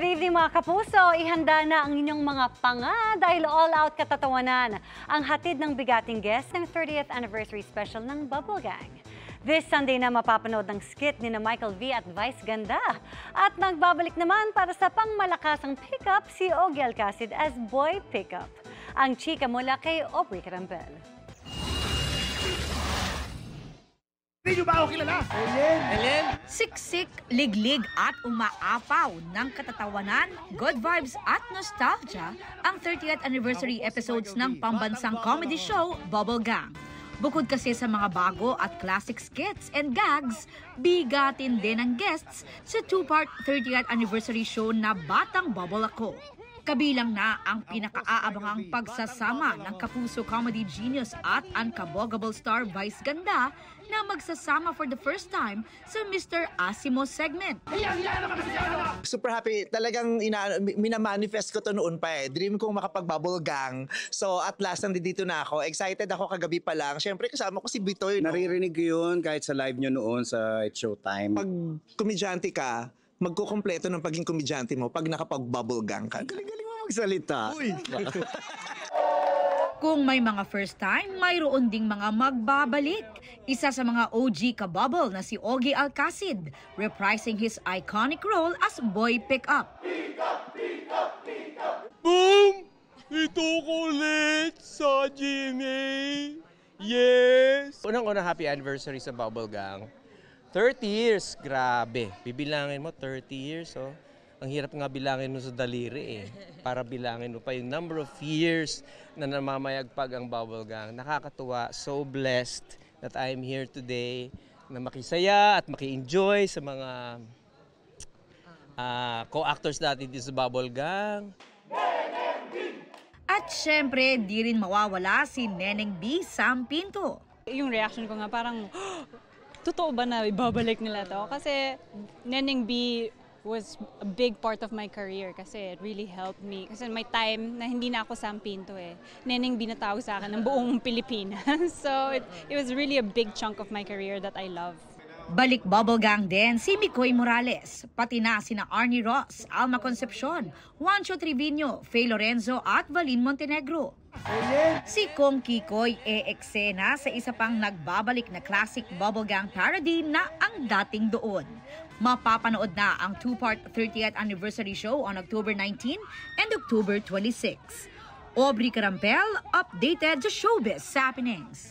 Good evening mga kapuso! Ihanda na ang inyong mga panga dahil all-out katatawanan ang hatid ng bigating guest ng 30th anniversary special ng Bubble Gang. This Sunday na mapapanood ng skit ni na Michael V at Vice Ganda. At nagbabalik naman para sa pangmalakasang pick-up si Ogie Alcacid as Boy Pickup. Ang chika mula kay Aubrey Carampel. Hindi nyo ba ako kilala? Ellen? Siksik, liglig at umaapaw ng katatawanan, good vibes at nostalgia ang 30th anniversary episodes ng pambansang comedy show Bubble Gang. Bukod kasi sa mga bago at classic skits and gags, bigatin din ang guests sa two-part 30th anniversary show na Batang Bubble Ako. Kabilang na ang pinakaaabangang pagsasama ng kapuso comedy genius at unkabogable star Vice Ganda na magsasama for the first time sa Mr. Asimo segment. Super happy. Talagang minamanifest ko to noon pa eh. Dream kong makapag-bubble gang. So at last nandito na ako. Excited ako kagabi pa lang. Siyempre kasama ko si Bitoy. No? Naririnig ko yun kahit sa live nyo noon sa It's Showtime. Pag komedyante ka, magkukumpleto ng pagiging komedyante mo pag nakapag-bubble gang ka. Galing mo magsalita. Uy! Kung may mga first time, mayroon ding mga magbabalik. Isa sa mga OG kabubble na si Ogie Alcacid, reprising his iconic role as Boy Pickup. Boom! Ito ko ulit sa GMA. Yes! Unang-unang happy anniversary sa Bubble Gang. 30 years, grabe. Bibilangin mo 30 years, oh. Ang hirap nga bilangin mo sa daliri eh. Para bilangin mo pa yung number of years na namamayagpag ang Bubble Gang. Nakakatuwa, so blessed that I'm here today na makisaya at maki-enjoy sa mga co-actors natin dito sa Bubble Gang. At syempre, di rin mawawala si Neneng B. Sam Pinto. Yung reaction ko nga parang, totoo ba na ibabalik nila to? Kasi Neneng B was a big part of my career kasi it really helped me. Kasi may time na hindi na ako Sam Pinto eh. Neneng B na tawag sa akin ng buong Pilipinas. So it was really a big chunk of my career that I love. Balik Bubble Gang din si Mikoy Morales, pati na sina Arnie Ross, Alma Concepcion, Juancho Trevino, Faye Lorenzo at Valin Montenegro. Si Kong Kikoy eksena sa isa pang nagbabalik na classic Bubble Gang parody na Ang Dating Doon. Mapapanood na ang two-part 30th anniversary show on October 19 and October 26. Aubrey Carampel, updated sa showbiz happenings.